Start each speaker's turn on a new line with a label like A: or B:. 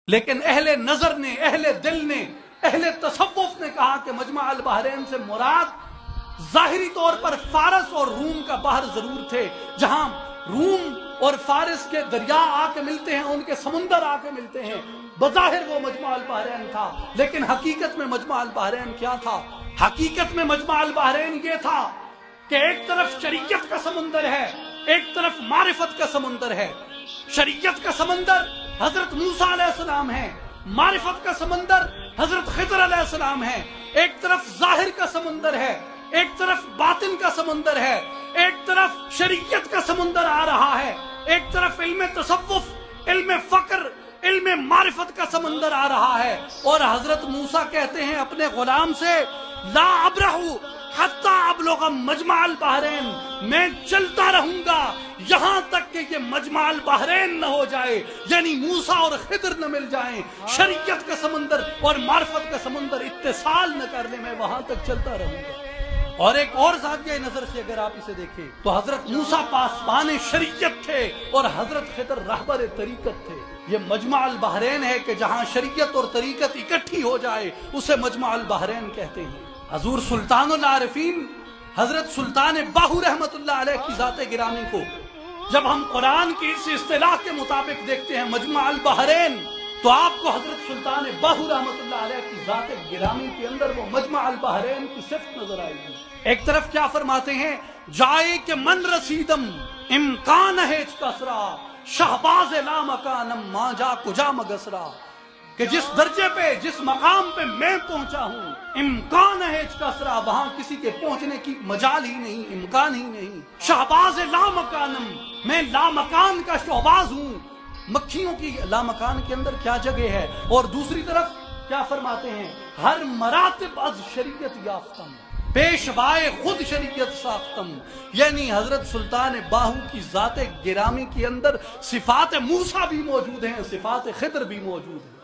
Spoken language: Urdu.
A: لیکن اہل نظر نے، اہل دل نے، اہل تصوف نے کہا کہ مجمع البحرین سے مراد ظاہری طور پر فارس اور روم کا بحر ضرور تھے، جہاں روم اور فارس کے دریا آ کے ملتے ہیں، ان کے سمندر آ کے ملتے ہیں، بظاہر وہ مجمع البحرین تھا، لیکن حقیقت میں مجمع البحرین کیا تھا؟ حقیقت میں مجمع البحرین یہ تھا کہ ایک طرف شریعت کا سمندر ہے، ایک طرف معرفت کا سمندر ہے۔ شریعت کا سمندر حضرت موسیٰ علیہ السلام ہے، معرفت کا سمندر حضرت خضر علیہ السلام ہے۔ ایک طرف ظاہر کا سمندر ہے، ایک طرف باطن کا سمندر ہے، ایک طرف شریعت کا سمندر آ رہا ہے، ایک طرف علم تصوف، علم فقر، علم معرفت کا سمندر آ رہا ہے۔ اور حضرت موسیٰ کہتے ہیں اپنے غلام سے، لا ابرح حتی ابلغ مجمع البحرین، میں چلتا رہوں گا یہاں تک کہ یہ مجمع البحرین نہ ہو جائے، یعنی موسیٰ اور خضر نہ مل جائیں، شریعت کا سمندر اور معرفت کا سمندر اتصال نہ کر لیں، میں وہاں تک چلتا رہوں گا۔ اور ایک اور زاویہ نظر سے اگر آپ اسے دیکھیں تو حضرت موسیٰ پاسبان شریعت تھے اور حضرت خضر رہبر طریقت تھے۔ یہ مجمع البحرین ہے کہ جہاں شریعت اور طریقت اکٹھی ہو جائے اسے مجمع البحرین کہتے ہیں۔ حضور سلطان العارفین حضرت سلطان باہو رحمت اللہ علیہ کی ذات گرامی کو جب ہم قرآن کی اس اصطلاح کے مطابق دیکھتے ہیں مجمع البحرین، تو آپ کو حضرت سلطان باہو رحمت اللہ علیہ کی ذات گرامی کے اندر وہ مجمع البحرین کی صفت نظر آئے گی۔ ایک طرف کیا فرماتے ہیں، جائے کہ من رسیدم امکان ہے کسرا، شہباز لا مکانم ماں جا کجا مگسرا، کہ جس درجے پہ، جس مقام پہ میں پہنچا ہوں، امکان ہے کسرا، وہاں کسی کے پہنچنے کی مجال ہی نہیں، امکان ہی نہیں۔ شہباز لا مکانم، میں لامکان کا شہباز ہوں، مکھیوں کی لامکان کے اندر کیا جگہ ہے۔ اور دوسری طرف کیا فرماتے ہیں، ہر مراتب از شریعت یافتم، پیشوائے خود شریعت ساختم، یعنی حضرت سلطان باہو کی ذات گرامی کے اندر صفات موسیٰ بھی موجود ہیں، صفات خضر بھی موجود ہیں۔